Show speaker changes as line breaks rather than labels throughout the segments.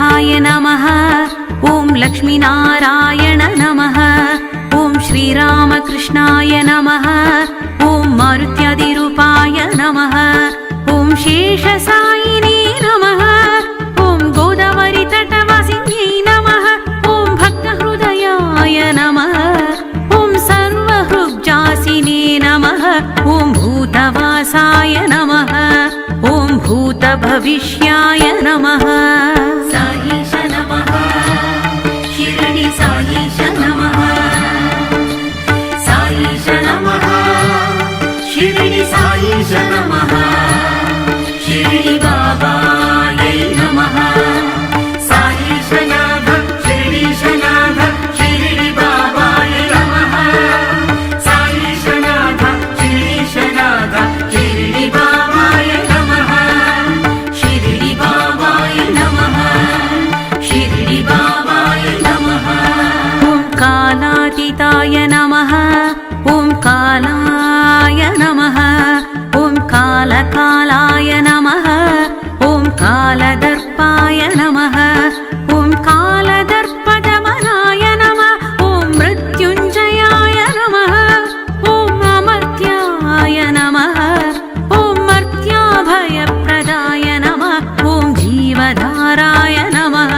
श्रीवत्सनाथाय नमः। ॐ लक्ष्मीनारायण नमः। ॐ श्रीरामकृष्णाय नमः। ॐ मारुत्यादिरूपाय नमः। ॐ शेषसायिने नमः। ॐ गोदावरीतटवासिन्यै नमः। ॐ भक्तहृदयाय नमः। ॐ सर्वहृग्जासिने नमः। ॐ भूतवासाय नमः। ॐ भूतभविष्याय नमः। साईश नमः। शिरडी साईश नमः। साईश नमः। शिरडी साईश नमः। शिरडी बाबायै नमः। साईशनाथ शिरडीशनाथ शिरडी बाबाय नमः। साईशनाथ शिरडीशनाथ शिरडी बाबाय नमः। शिरडी बाबाय नमः। शिरडी बाबाय नमः। ॐ कालातीताय नमः। ॐ कालाय नमः। ॐ कालकालाय नमः। ॐ कालदर्पाय नमः। ॐ कालदर्पदमनाय नमः। ॐ मृत्युञ्जयाय नमः। ॐ अमर्त्याय नमः। ॐ मर्त्याभयप्रदाय नमः। ॐ जीवधाराय नमः।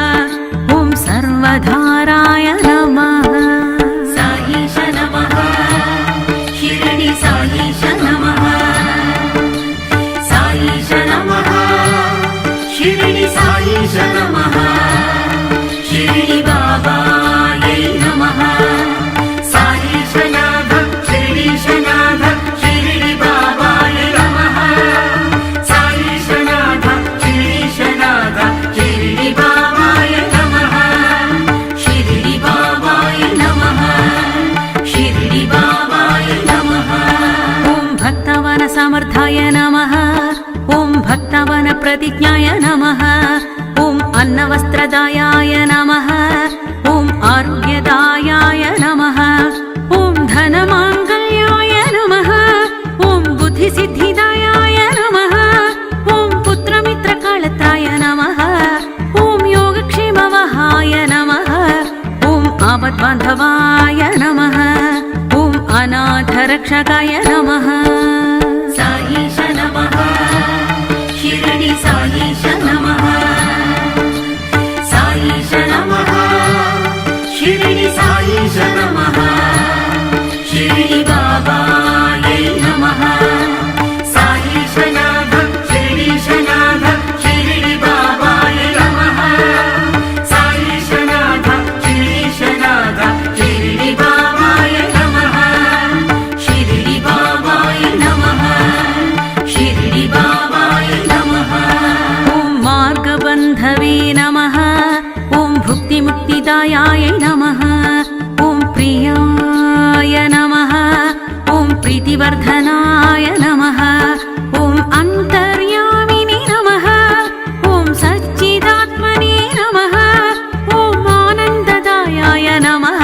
ॐ सर्वधाराय नमः। साईश नमः। शिरडी साईश नमः। साईश नमः। शिरडी साईश नमः। शिरडी बाबायै नमः। साईशनाथ शिरडीशनाथ शिरडी बाबाय नमः। साईशनाथ शिरडीशनाथ शिरडी बाबाय नमः। शिरडी बाबाय नमः। शिरडी बाबाय नमः। ॐ भक्तवनसमर्थाय नमः। ॐ भक्तवनप्रतिज्ञाय नमः। ॐ अन्नवस्त्रदायाय नमः। ॐ आरोग्यदायाय नमः। ॐ धनमाङ्गल्याय नमः। ॐ बुद्धिसिद्धिदायाय नमः। ॐ पुत्रमित्रकालत्राय नमः। ॐ योगक्षेमवहाय नमः। ॐ आपद्बान्धवाय नमः। ॐ अनाथरक्षकाय नमः। साईश नमः। शिरडी साईश नमः। साईश नमः। शिरडी साईश नमः। शिरडी बाबायै नमः। साईशनाथ शिरडीशनाथ शिरडी बाबाय नमः। साईशनाथ शिरडीशनाथ शिरडी बाबाय नमः। शिरडी बाबाय नमः। शिरडी बाबाय नमः। ॐ मार्गबन्धवे नमः। ॐ भुक्तिमुक्तिदायाय नमः। ॐ प्रियाय नमः। ॐ प्रीतिवर्धनाय नमः। ॐ अन्तर्यामिने नमः। ॐ सच्चिदात्मने नमः। ॐ आनन्ददायाय नमः।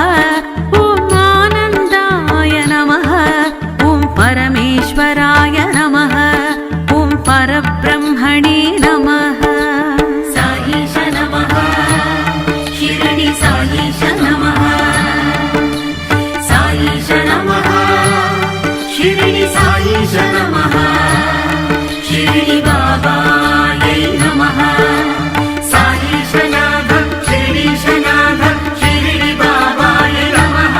ॐ आनन्दाय नमः। ॐ परमेश्वराय नमः। ॐ परब्रह्मणे नमः। साईश नमः। शिरडी साईश नमः। साईश नमः। शिरडी साईश नमः। शिरडी बाबायै नमः। साईशनाथ शिरडीशनाथ शिरडी बाबाय नमः।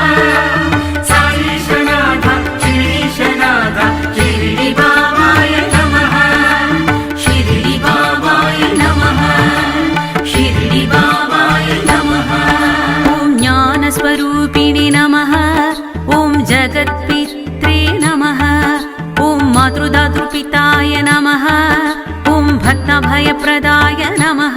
साईशनाथ शिरडीशनाथ शिरडी बाबाय नमः। शिरडी बाबाय नमः। शिरडी बाबाय नमः। ॐ ज्ञानस्वरूपिणे नमः। ॐ जगत्पित्रे नमः। ॐ मातृदातृपिताय नमः। ॐ भक्तभयप्रदाय नमः।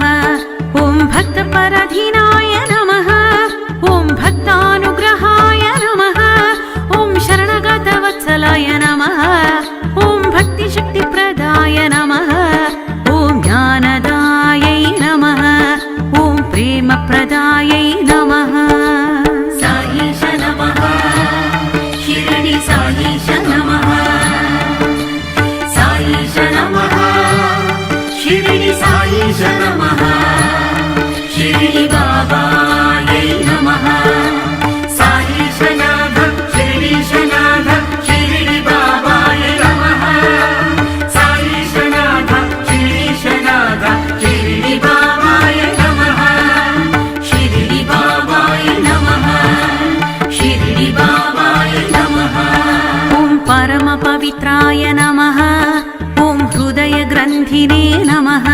शुभगन्धिने नमः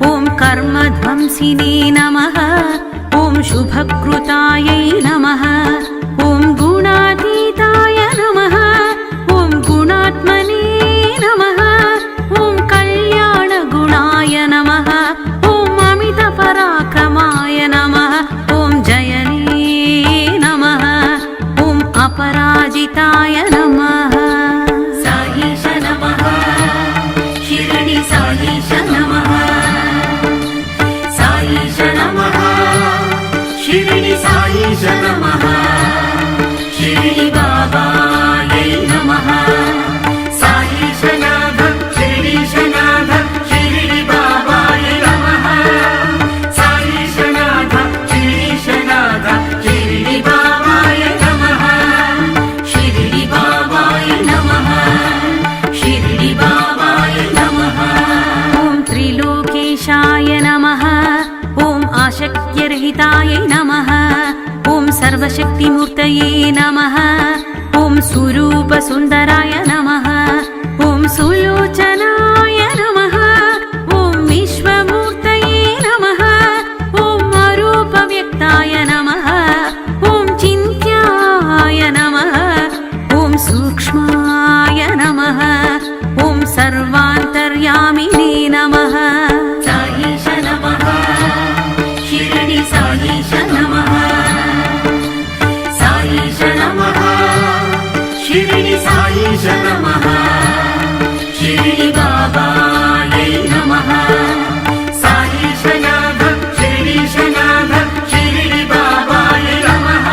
ॐ कर्मध्वंसिने नमः ॐ शुभकृतायै नमः ॐ गुणातीताय नमः ॐ गुणात्मने नमः ॐ कल्याणगुणाय नमः ॐ अमितपराक्रमाय नमः ॐ जयने नमः ॐ अपराजिताय नमः
साईश नमः शिरडी साईश नमः साईश नमः शिरडी साईश नमः शिरडी बाबायै नमः साईशनाथ शिरडीशनाथ शिरडी बाबाय नमः साईशनाथ शिरडीशनाथ शिरडी बाबाय नमः शिरडी बाबाय नमः शिरडी बाबाय नमः
ॐ त्रिलोकेशाय नमः ॐ आशक्यरहिताय नमः ॐ सर्वशक्तिमूर्तये नमः ॐ स्वरूपसुन्दराय नमः ॐ सुलोचनाय नमः ॐ विश्वमूर्तये नमः ॐ अरूपव्यक्ताय नमः ॐ चिन्त्याय नमः ॐ सूक्ष्माय नमः ॐ सर्वान्तर्यामिने नमः
साईश नमः शिरडी साईश नमः साईश नमः शिरडी साईश नमः शिरडी बाबायै नमः साईशनाथ शिरडीशनाथ शिरडी बाबाय नमः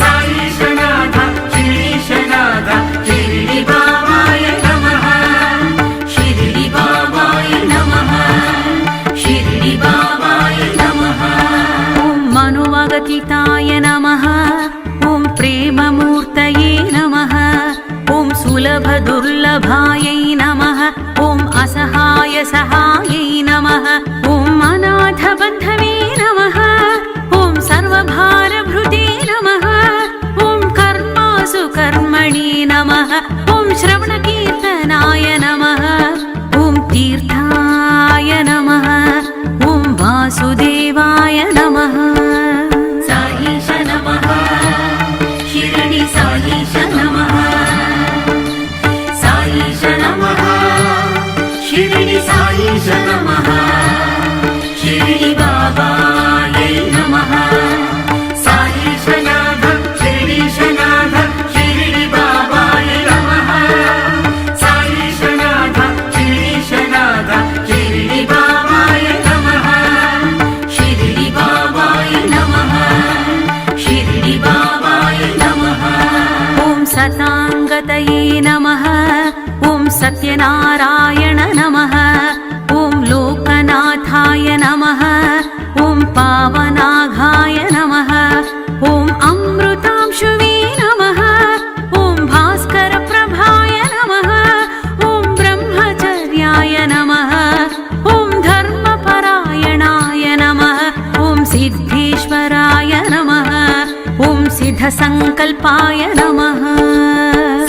साईशनाथ शिरडीशनाथ शिरडी बाबाय नमः शिरडी बाबाय नमः शिरडी बाबाय नमः
ॐ मनोवगतिताय नमः ॐ प्रेममूर्तये नमः ॐ सुलभदुर्लभायै नमः ॐ असहाय सहायै नमः ॐ अनाथबन्धवे नमः ॐ सर्वभारभृते नमः ॐ कर्मासु कर्मणि नमः ॐ श्रवणकीर्तनाय नमः ॐ तीर्थाय नमः ॐ वासुदेवाय नमः
साईश नमः शिरडी साईश नमः साईश नमः शिरडी साईश नमः शिरडी बाबायै नमः साईशनाथ शिरडीशनाथ शिरडी बाबाय नमः साईशनाथ शिरडीशनाथ शिरडी बाबाय नमः शिरडी बाबाय नमः शिरडी बाबाय नमः
ॐ सताङ्गतये नमः ॐ सत्यनारायण नमः ॐ लोकनाथाय नमः ॐ पावनाघाय नमः ॐ अमृतांशुवे नमः ॐ भास्करप्रभाय नमः ॐ ब्रह्मचर्याय नमः ॐ धर्मपरायणाय नमः ॐ सिद्धेश्वराय नमः ॐ सिद्धसङ्कल्पाय नमः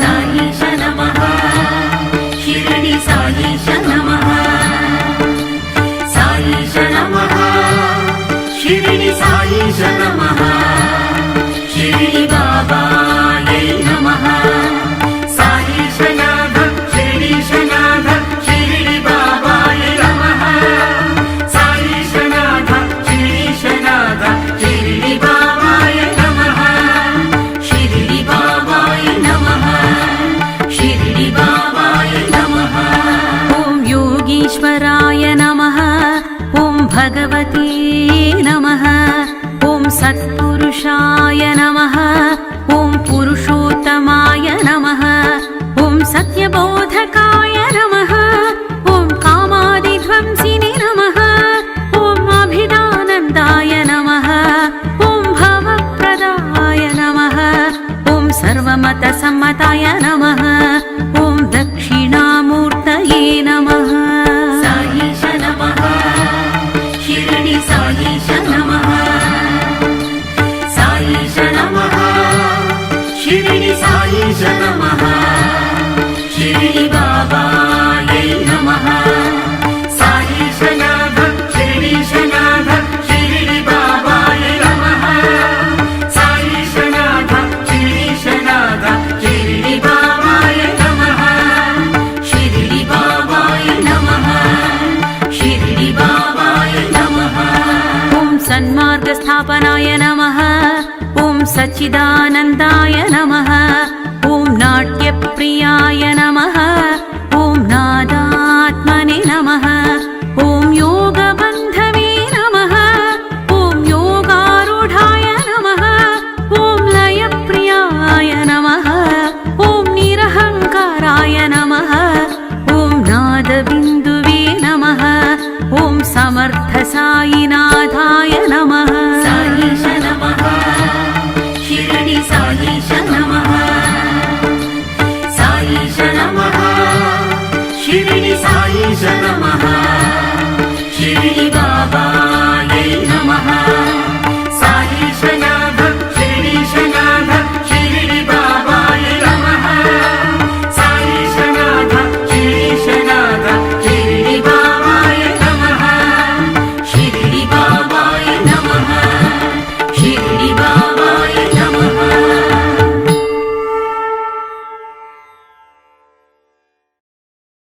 साईश नमः शिरडी साईश नमः साईश नमः शिरडी साईश नमः शिरडी बाबायै नमः साईशनाथ शिरडीशनाथ शिरडी बाबाय नमः साईशनाथ शिरडीशनाथ शिरडी बाबाय नमः शिरडी बाबाय नमः शिरडी बाबाय नमः
ॐ योगीश्वराय नमः ॐ भगवते नमः ॐ सत्पुरुषाय नमः ॐ पुरुषोत्तमाय नमः ॐ सत्यबोधकाय नमः ॐ कामादिध्वंसिने नमः ॐ अभिदानन्दाय नमः ॐ भवप्रदाय नमः ॐ सर्वमतसम्मताय नमः ॐ दक्षिणामूर्तये नमः
साईश नमः शिरडी साईश नमः साईश नमः शिरडी साईश नमः शिरडी बाबायै नमः
सच्चिदानन्दाय नमः ॐ नाट्यप्रियाय नमः ॐ नादात्मने नमः ॐ योगबन्धवे नमः ॐ योगारूढाय नमः ॐ लयप्रियाय नमः ॐ निरहङ्काराय नमः ॐ नादबिन्दुवे नमः ॐ समर्थसायिनाथाय नमः
साईश नमः शिरडि साईश नमः साईश नमः शिरडि साईश नमः शिरडि बाबायै नमः